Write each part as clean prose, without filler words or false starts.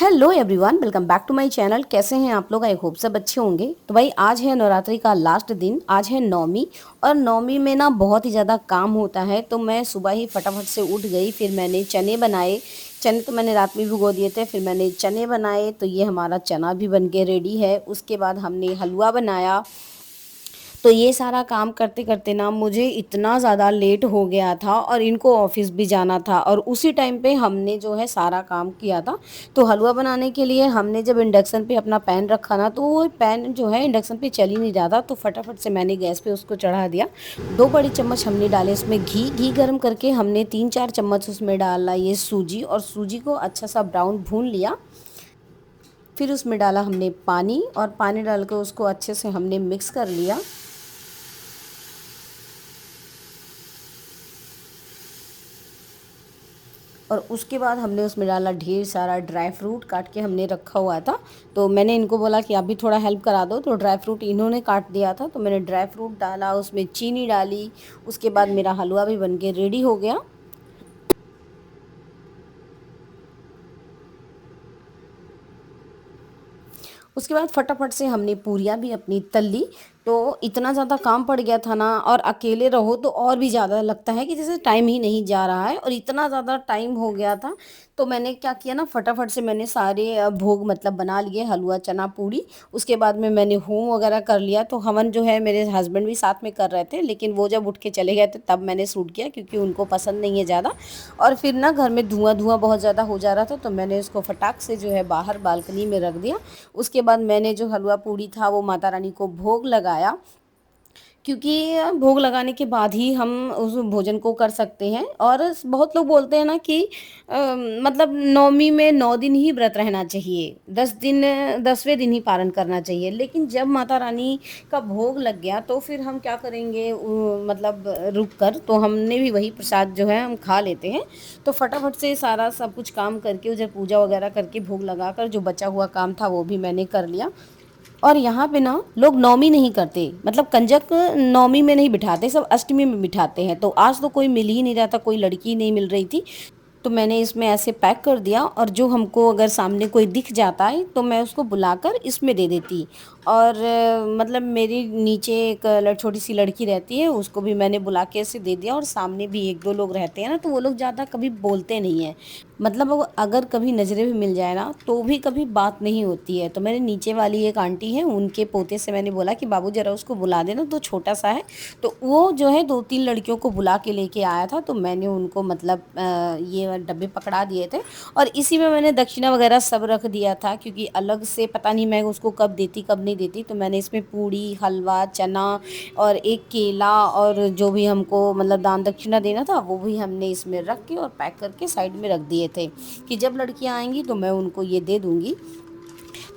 Hello everyone, welcome back to my channel. कैसे हैं आप लोग? आई होप सब अच्छे होंगे। तो भाई आज है नवरात्रि का लास्ट दिन, आज है नौमी। और नौमी में ना बहुत ही ज़्यादा काम होता है, तो मैं सुबह ही फटाफट से उठ गई। फिर मैंने चने बनाए। चने तो मैंने रात में भिगो दिए थे। फिर मैंने चने बनाए, तो ये हमारा चना भी बन के रेडी है। उसके बाद हमने हलवा बनाया। तो ये सारा काम करते करते ना मुझे इतना ज़्यादा लेट हो गया था, और इनको ऑफिस भी जाना था, और उसी टाइम पे हमने जो है सारा काम किया था। तो हलवा बनाने के लिए हमने जब इंडक्शन पे अपना पैन रखा ना, तो वो पैन जो है इंडक्शन पे चल ही नहीं रहा था। तो फटाफट से मैंने गैस पे उसको चढ़ा दिया। 2 बड़े चम्मच हमने डाले उसमें घी गर्म करके हमने 3-4 चम्मच उसमें डाला ये सूजी, और सूजी को अच्छा सा ब्राउन भून लिया। फिर उसमें डाला हमने पानी, और पानी डाल के उसको अच्छे से हमने मिक्स कर लिया। और उसके बाद हमने उसमें डाला ढेर सारा ड्राई फ्रूट काट के हमने रखा हुआ था। तो मैंने इनको बोला कि आप भी थोड़ा हेल्प करा दो, तो ड्राई फ्रूट इन्होंने काट दिया था। तो मैंने ड्राई फ्रूट डाला, उसमें चीनी डाली। उसके बाद मेरा हलवा भी बन के रेडी हो गया। उसके बाद फटाफट से हमने पूरियाँ भी अपनी तल ली। तो इतना ज़्यादा काम पड़ गया था ना, और अकेले रहो तो और भी ज़्यादा लगता है कि जैसे टाइम ही नहीं जा रहा है, और इतना ज़्यादा टाइम हो गया था। तो मैंने क्या किया ना, फटाफट से मैंने सारे भोग मतलब बना लिए, हलवा चना पूड़ी। उसके बाद में मैंने होम वगैरह कर लिया। तो हवन जो है मेरे हस्बैंड भी साथ में कर रहे थे, लेकिन वो जब उठ के चले गए थे तब मैंने शूट किया, क्योंकि उनको पसंद नहीं है ज़्यादा। और फिर ना घर में धुआं धुआं बहुत ज़्यादा हो जा रहा था, तो मैंने उसको फटाक से जो है बाहर बालकनी में रख दिया। उसके बाद मैंने जो हलवा पूड़ी था वो माता रानी को भोग लगाया, क्योंकि भोग लगाने के बाद ही हम उस भोजन को कर सकते हैं। और बहुत लोग बोलते हैं ना कि मतलब नवमी में 9 दिन ही व्रत रहना चाहिए, 10 दिन 10वें दिन ही पारण करना चाहिए। लेकिन जब माता रानी का भोग लग गया तो फिर हम क्या करेंगे, मतलब रुक कर तो हमने भी वही प्रसाद जो है हम खा लेते हैं। तो फटाफट से सारा सब कुछ काम करके उधर पूजा वगैरह करके भोग लगा कर जो बचा हुआ काम था वो भी मैंने कर लिया। और यहाँ पे ना लोग नौमी नहीं करते, मतलब कंजक नौमी में नहीं बिठाते, सब अष्टमी में बिठाते हैं। तो आज तो कोई मिल ही नहीं रहा था, कोई लड़की नहीं मिल रही थी। तो मैंने इसमें ऐसे पैक कर दिया, और जो हमको अगर सामने कोई दिख जाता है तो मैं उसको बुलाकर इसमें दे देती। और मतलब मेरी नीचे एक छोटी सी लड़की रहती है, उसको भी मैंने बुला के ऐसे दे दिया। और सामने भी 1-2 लोग रहते हैं ना, तो वो लोग ज़्यादा कभी बोलते नहीं हैं। मतलब वो अगर कभी नज़रें भी मिल जाए ना तो भी कभी बात नहीं होती है। तो मेरे नीचे वाली एक आंटी है, उनके पोते से मैंने बोला कि बाबू ज़रा उसको बुला देना, तो छोटा सा है। तो वो जो है 2-3 लड़कियों को बुला के लेके आया था। तो मैंने उनको मतलब ये डब्बे पकड़ा दिए थे, और इसी में मैंने दक्षिणा वगैरह सब रख दिया था, क्योंकि अलग से पता नहीं मैं उसको कब देती कब नहीं देती। तो मैंने इसमें पूड़ी, हलवा, चना और एक केला, और जो भी हमको मतलब दान दक्षिणा देना था वो भी हमने इसमें रख के और पैक करके साइड में रख दिए थे, कि जब लड़कियां आएंगी तो मैं उनको ये दे दूंगी।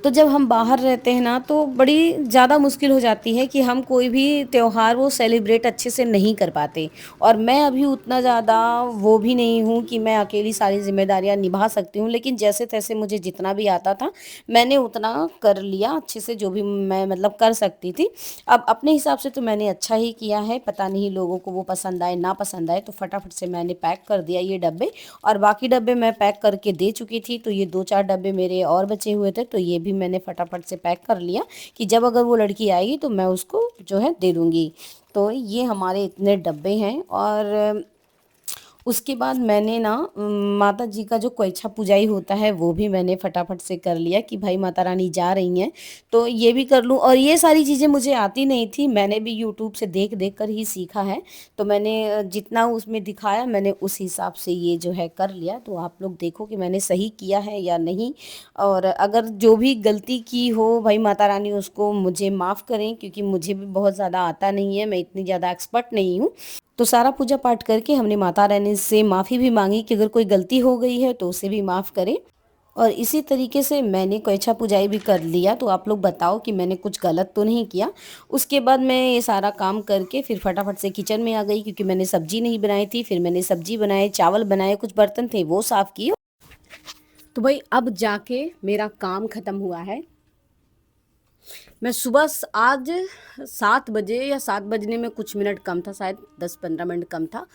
तो जब हम बाहर रहते हैं ना तो बड़ी ज़्यादा मुश्किल हो जाती है कि हम कोई भी त्यौहार वो सेलिब्रेट अच्छे से नहीं कर पाते। और मैं अभी उतना ज़्यादा वो भी नहीं हूँ कि मैं अकेली सारी जिम्मेदारियाँ निभा सकती हूँ, लेकिन जैसे तैसे मुझे जितना भी आता था मैंने उतना कर लिया अच्छे से, जो भी मैं मतलब कर सकती थी। अब अपने हिसाब से तो मैंने अच्छा ही किया है, पता नहीं लोगों को वो पसंद आए ना पसंद आए। तो फटाफट से मैंने पैक कर दिया ये डब्बे, और बाकी डब्बे मैं पैक करके दे चुकी थी। तो ये 2-4 डब्बे मेरे और बचे हुए थे, तो ये भी मैंने फटाफट से पैक कर लिया, कि जब अगर वो लड़की आएगी तो मैं उसको जो है दे दूँगी। तो ये हमारे इतने डब्बे हैं। और उसके बाद मैंने ना माता जी का जो कोइछा पुजाई होता है वो भी मैंने फटाफट से कर लिया, कि भाई माता रानी जा रही हैं तो ये भी कर लूँ। और ये सारी चीज़ें मुझे आती नहीं थी, मैंने भी यूट्यूब से देख देख कर ही सीखा है। तो मैंने जितना उसमें दिखाया मैंने उस हिसाब से ये जो है कर लिया। तो आप लोग देखो कि मैंने सही किया है या नहीं। और अगर जो भी गलती की हो भाई माता रानी उसको मुझे माफ़ करें, क्योंकि मुझे भी बहुत ज़्यादा आता नहीं है, मैं इतनी ज़्यादा एक्सपर्ट नहीं हूँ। तो सारा पूजा पाठ करके हमने माता रानी से माफ़ी भी मांगी कि अगर कोई गलती हो गई है तो उसे भी माफ़ करें। और इसी तरीके से मैंने कोइछा पुजाई भी कर लिया। तो आप लोग बताओ कि मैंने कुछ गलत तो नहीं किया। उसके बाद मैं ये सारा काम करके फिर फटाफट से किचन में आ गई, क्योंकि मैंने सब्जी नहीं बनाई थी। फिर मैंने सब्जी बनाए, चावल बनाए, कुछ बर्तन थे वो साफ़ किए। तो भाई अब जाके मेरा काम ख़त्म हुआ है। मैं सुबह आज 7 बजे या 7 बजने में कुछ मिनट कम था, शायद 10-15 मिनट कम था,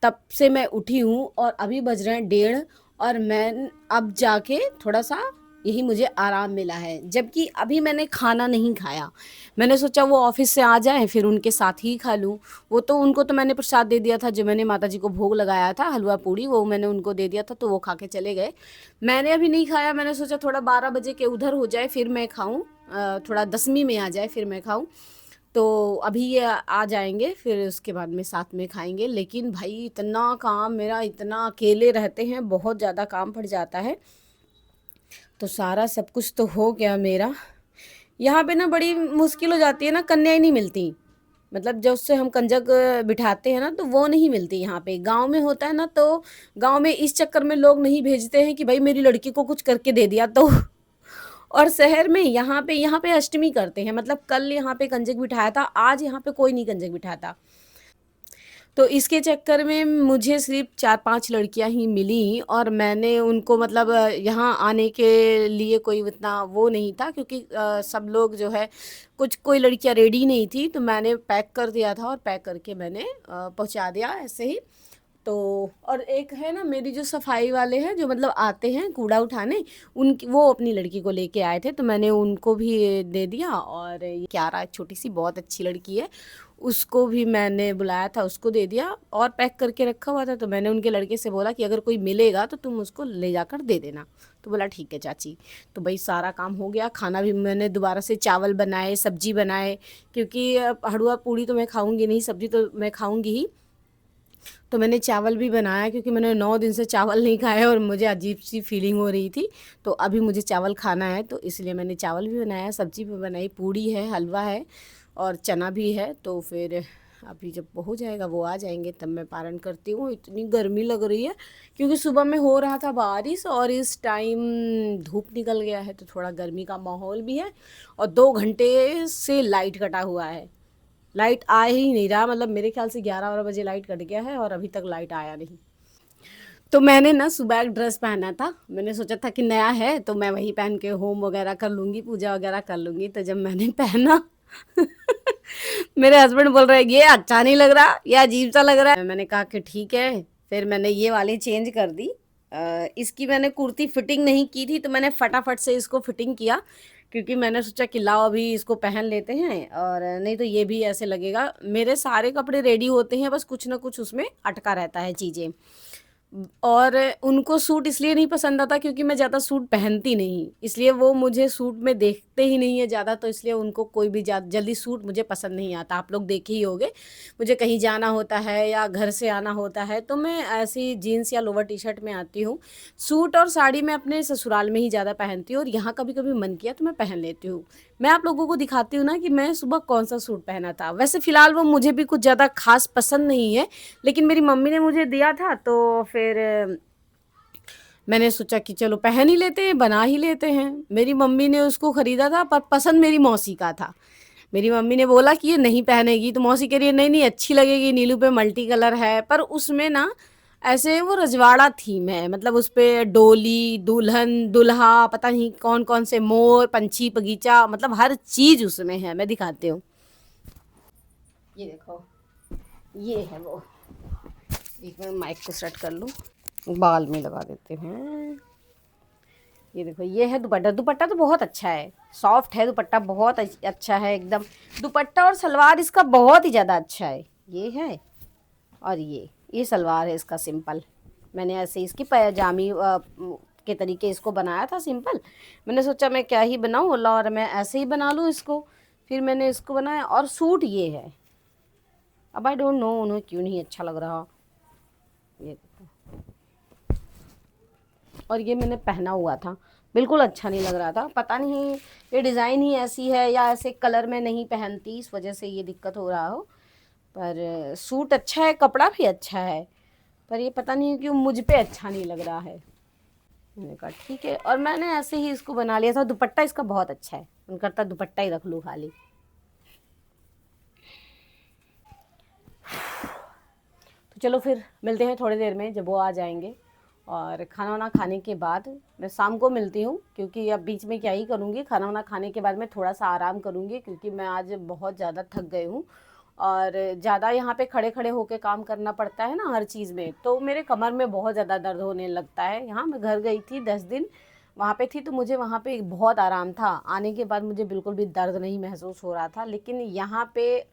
तब से मैं उठी हूँ। और अभी बज रहे हैं 1:30, और मैं अब जाके थोड़ा सा यही मुझे आराम मिला है। जबकि अभी मैंने खाना नहीं खाया। मैंने सोचा वो ऑफ़िस से आ जाएँ फिर उनके साथ ही खा लूँ। वो तो उनको तो मैंने प्रसाद दे दिया था, जो मैंने माताजी को भोग लगाया था, हलवा-पूड़ी वो मैंने उनको दे दिया था, तो वो खा के चले गए। मैंने अभी नहीं खाया, मैंने सोचा थोड़ा 12 बजे के उधर हो जाए फिर मैं खाऊँ, थोड़ा 10वीं में आ जाए फिर मैं खाऊँ। तो अभी ये आ जाएँगे फिर उसके बाद में साथ में खाएँगे। लेकिन भाई इतना काम मेरा, इतना अकेले रहते हैं, बहुत ज़्यादा काम पड़ जाता है। तो सारा सब कुछ तो हो गया मेरा। यहाँ पे ना बड़ी मुश्किल हो जाती है ना, कन्याएँ नहीं मिलती। मतलब जो उससे हम कंजक बिठाते हैं ना, तो वो नहीं मिलती यहाँ पे। गाँव में होता है ना, तो गाँव में इस चक्कर में लोग नहीं भेजते हैं कि भई मेरी लड़की को कुछ करके दे दिया तो। और शहर में यहाँ पे अष्टमी करते हैं। मतलब कल यहाँ पे कंजक बिठाया था, आज यहाँ पे कोई नहीं कंजक बिठाता। तो इसके चक्कर में मुझे सिर्फ़ 4-5 लड़कियाँ ही मिलीं और मैंने उनको मतलब यहाँ आने के लिए कोई उतना वो नहीं था, क्योंकि सब लोग जो है, कुछ कोई लड़कियाँ रेडी नहीं थी, तो मैंने पैक कर दिया था और पैक करके मैंने पहुँचा दिया ऐसे ही। तो और एक है ना मेरी जो सफाई वाले हैं, जो मतलब आते हैं कूड़ा उठाने, उनकी वो अपनी लड़की को लेके आए थे, तो मैंने उनको भी दे दिया। और ये क्यारा एक छोटी सी बहुत अच्छी लड़की है, उसको भी मैंने बुलाया था, उसको दे दिया और पैक करके रखा हुआ था। तो मैंने उनके लड़के से बोला कि अगर कोई मिलेगा तो तुम उसको ले जाकर दे देना। तो बोला ठीक है चाची। तो भाई सारा काम हो गया, खाना भी मैंने दोबारा से चावल बनाए, सब्जी बनाए, क्योंकि हलवा पूड़ी तो मैं खाऊंगी नहीं, सब्जी तो मैं खाऊंगी ही। तो मैंने चावल भी बनाया, क्योंकि मैंने 9 दिन से चावल नहीं खाए और मुझे अजीब सी फीलिंग हो रही थी। तो अभी मुझे चावल खाना है, तो इसलिए मैंने चावल भी बनाया, सब्जी भी बनाई, पूड़ी है, हलवा है और चना भी है। तो फिर अभी जब हो जाएगा, वो आ जाएंगे, तब मैं पारण करती हूँ। इतनी गर्मी लग रही है, क्योंकि सुबह में हो रहा था बारिश और इस टाइम धूप निकल गया है, तो थोड़ा गर्मी का माहौल भी है। और 2 घंटे से लाइट कटा हुआ है, लाइट आ ही नहीं रहा। मतलब मेरे ख्याल से 11-12 बजे लाइट कट गया है और अभी तक लाइट आया नहीं। तो मैंने ना सुबह एक ड्रेस पहना था, मैंने सोचा था कि नया है तो मैं वही पहन के होम वगैरह कर लूँगी, पूजा वगैरह कर लूँगी। तो जब मैंने पहना मेरे हस्बैंड बोल रहे हैं ये अच्छा नहीं लग रहा, ये अजीब सा लग रहा है। मैंने कहा कि ठीक है, फिर मैंने ये वाली चेंज कर दी। इसकी मैंने कुर्ती फिटिंग नहीं की थी, तो मैंने फटाफट से इसको फिटिंग किया, क्योंकि मैंने सोचा कि लाओ अभी इसको पहन लेते हैं, और नहीं तो ये भी ऐसे लगेगा। मेरे सारे कपड़े रेडी होते हैं, बस कुछ ना कुछ उसमें अटका रहता है चीज़ें। और उनको सूट इसलिए नहीं पसंद आता, क्योंकि मैं ज़्यादा सूट पहनती नहीं, इसलिए वो मुझे सूट में देखते ही नहीं है ज़्यादा। तो इसलिए उनको कोई भी जल्दी सूट मुझे पसंद नहीं आता। आप लोग देखे ही होंगे, मुझे कहीं जाना होता है या घर से आना होता है, तो मैं ऐसी जीन्स या लोअर टी शर्ट में आती हूँ। सूट और साड़ी मैं अपने ससुराल में ही ज़्यादा पहनती हूँ, और यहाँ कभी कभी मन किया तो मैं पहन लेती हूँ। मैं आप लोगों को दिखाती हूँ ना कि मैं सुबह कौन सा सूट पहना था। वैसे फ़िलहाल वो मुझे भी कुछ ज़्यादा खास पसंद नहीं है, लेकिन मेरी मम्मी ने मुझे दिया था, तो फिर मैंने सोचा कि चलो पहन ही लेते हैं, बना ही लेते हैं। मेरी मम्मी ने उसको खरीदा था, पर पसंद मेरी मौसी का था। मेरी मम्मी ने बोला कि ये नहीं पहनेगी, तो मौसी कह रही है नहीं नहीं अच्छी लगेगी, नीलू पे मल्टी कलर है। पर उसमें ना ऐसे वो रजवाड़ा थीम है, मतलब उस पे डोली, दुल्हन, दूल्हा, पता नहीं कौन कौन से मोर, पंछी, बगीचा, मतलब हर चीज उसमें है। मैं दिखाती हूँ, ये देखो, ये है वो। एक मैं माइक को सेट कर लूँ, बाल में लगा देते हैं। ये देखो, ये है दुपट्टा। दुपट्टा तो बहुत अच्छा है, सॉफ्ट है दुपट्टा, बहुत अच्छा है एकदम। दुपट्टा और सलवार इसका बहुत ही ज़्यादा अच्छा है। ये है, और ये सलवार है इसका सिंपल। मैंने ऐसे इसकी पैजामी के तरीके इसको बनाया था सिंपल। मैंने सोचा मैं क्या ही बनाऊँ, और मैं ऐसे ही बना लूँ इसको। फिर मैंने इसको बनाया, और सूट ये है। अब आई डोंट नो उन्हें क्यों नहीं अच्छा लग रहा। ये और ये मैंने पहना हुआ था, बिल्कुल अच्छा नहीं लग रहा था। पता नहीं ये डिज़ाइन ही ऐसी है या ऐसे कलर में नहीं पहनती, इस वजह से ये दिक्कत हो रहा हो। पर सूट अच्छा है, कपड़ा भी अच्छा है, पर ये पता नहीं क्यों मुझ पे अच्छा नहीं लग रहा है। मैंने कहा ठीक है, और मैंने ऐसे ही इसको बना लिया था। दुपट्टा इसका बहुत अच्छा है, मन करता दुपट्टा ही रख लूँ खाली। तो चलो फिर मिलते हैं थोड़ी देर में, जब वो आ जाएंगे। और खाना वाना खाने के बाद मैं शाम को मिलती हूँ, क्योंकि अब बीच में क्या ही करूँगी। खाना वाना खाने के बाद मैं थोड़ा सा आराम करूँगी, क्योंकि मैं आज बहुत ज़्यादा थक गई हूँ। और ज़्यादा यहाँ पे खड़े खड़े होकर काम करना पड़ता है ना हर चीज़ में, तो मेरे कमर में बहुत ज़्यादा दर्द होने लगता है। यहाँ मैं घर गई थी 10 दिन, वहाँ पे थी, तो मुझे वहाँ पे बहुत आराम था। आने के बाद मुझे बिल्कुल भी दर्द नहीं महसूस हो रहा था। लेकिन यहाँ पे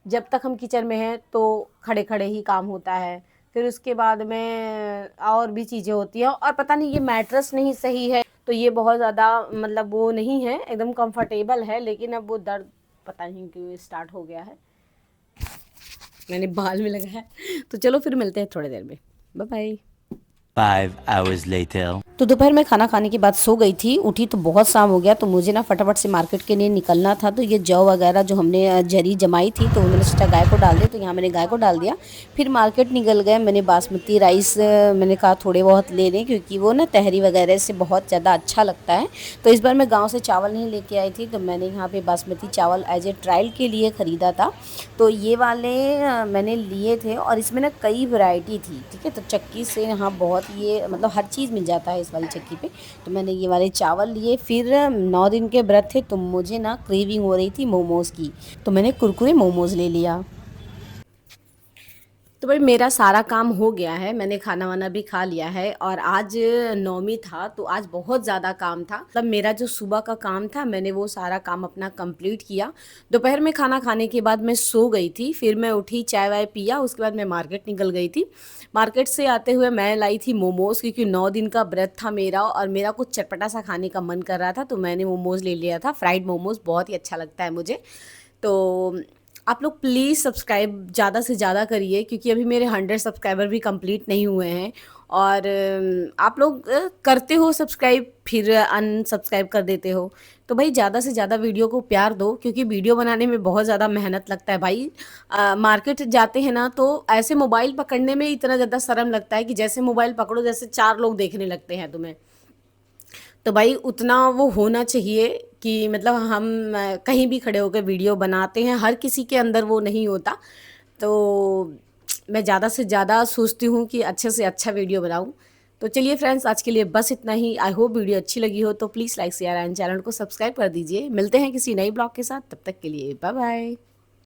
जब तक हम किचन में हैं तो खड़े खड़े ही काम होता है। फिर उसके बाद में और भी चीज़ें होती हैं, और पता नहीं ये मैट्रेस नहीं सही है, तो ये बहुत ज़्यादा मतलब वो नहीं है, एकदम कंफर्टेबल है, लेकिन अब वो दर्द पता नहीं क्यों स्टार्ट हो गया है। मैंने बाल में लगाया। तो चलो फिर मिलते हैं थोड़ी देर में। Bye bye. 5 hours later. तो दोपहर में खाना खाने के बाद सो गई थी, उठी तो बहुत शाम हो गया, तो मुझे ना फटाफट से मार्केट के लिए निकलना था। तो ये जौ वगैरह जो हमने जरी जमाई थी, तो मैंने सोचा गाय को डाल दे, तो यहाँ मैंने गाय को डाल दिया। फिर मार्केट निकल गए। मैंने बासमती राइस मैंने कहा थोड़े बहुत ले लें, क्योंकि वो ना तहरी वगैरह से बहुत ज़्यादा अच्छा लगता है। तो इस बार मैं गाँव से चावल नहीं लेके आई थी, तो मैंने यहाँ पर बासमती चावल एज ए ट्रायल के लिए ख़रीदा था। तो ये वाले मैंने लिए थे, और इसमें ना कई वैरायटी थी, ठीक है। तो चक्की से यहाँ बहुत ये मतलब हर चीज़ मिल जाता है इस वाली चक्की पे। तो मैंने ये वाले चावल लिए। फिर 9 दिन के व्रत थे, तो मुझे ना क्रेविंग हो रही थी मोमोज़ की, तो मैंने कुरकुरे मोमोज़ ले लिया। तो भाई मेरा सारा काम हो गया है, मैंने खाना वाना भी खा लिया है, और आज नौमी था, तो आज बहुत ज़्यादा काम था। मतलब मेरा जो सुबह का काम था, मैंने वो सारा काम अपना कंप्लीट किया। दोपहर में खाना खाने के बाद मैं सो गई थी। फिर मैं उठी, चाय वाय पिया, उसके बाद मैं मार्केट निकल गई थी। मार्केट से आते हुए मैं लाई थी मोमोज़, क्योंकि 9 दिन का व्रत था मेरा, और मेरा कुछ चटपटा सा खाने का मन कर रहा था, तो मैंने मोमोज़ ले लिया था। फ्राइड मोमोज़ बहुत ही अच्छा लगता है मुझे। तो आप लोग प्लीज़ सब्सक्राइब ज़्यादा से ज़्यादा करिए, क्योंकि अभी मेरे 100 सब्सक्राइबर भी कंप्लीट नहीं हुए हैं। और आप लोग करते हो सब्सक्राइब, फिर अनसब्सक्राइब कर देते हो। तो भाई ज़्यादा से ज़्यादा वीडियो को प्यार दो, क्योंकि वीडियो बनाने में बहुत ज़्यादा मेहनत लगता है भाई। मार्केट जाते हैं ना, तो ऐसे मोबाइल पकड़ने में इतना ज़्यादा शर्म लगता है कि जैसे मोबाइल पकड़ो जैसे 4 लोग देखने लगते हैं तुम्हें। तो भाई उतना वो होना चाहिए कि मतलब हम कहीं भी खड़े होकर वीडियो बनाते हैं, हर किसी के अंदर वो नहीं होता। तो मैं ज़्यादा से ज़्यादा सोचती हूँ कि अच्छे से अच्छा वीडियो बनाऊँ। तो चलिए फ्रेंड्स, आज के लिए बस इतना ही। आई होप वीडियो अच्छी लगी हो, तो please like share and channel को सब्सक्राइब कर दीजिए। मिलते हैं किसी नई ब्लॉग के साथ, तब तक के लिए बाय बाय।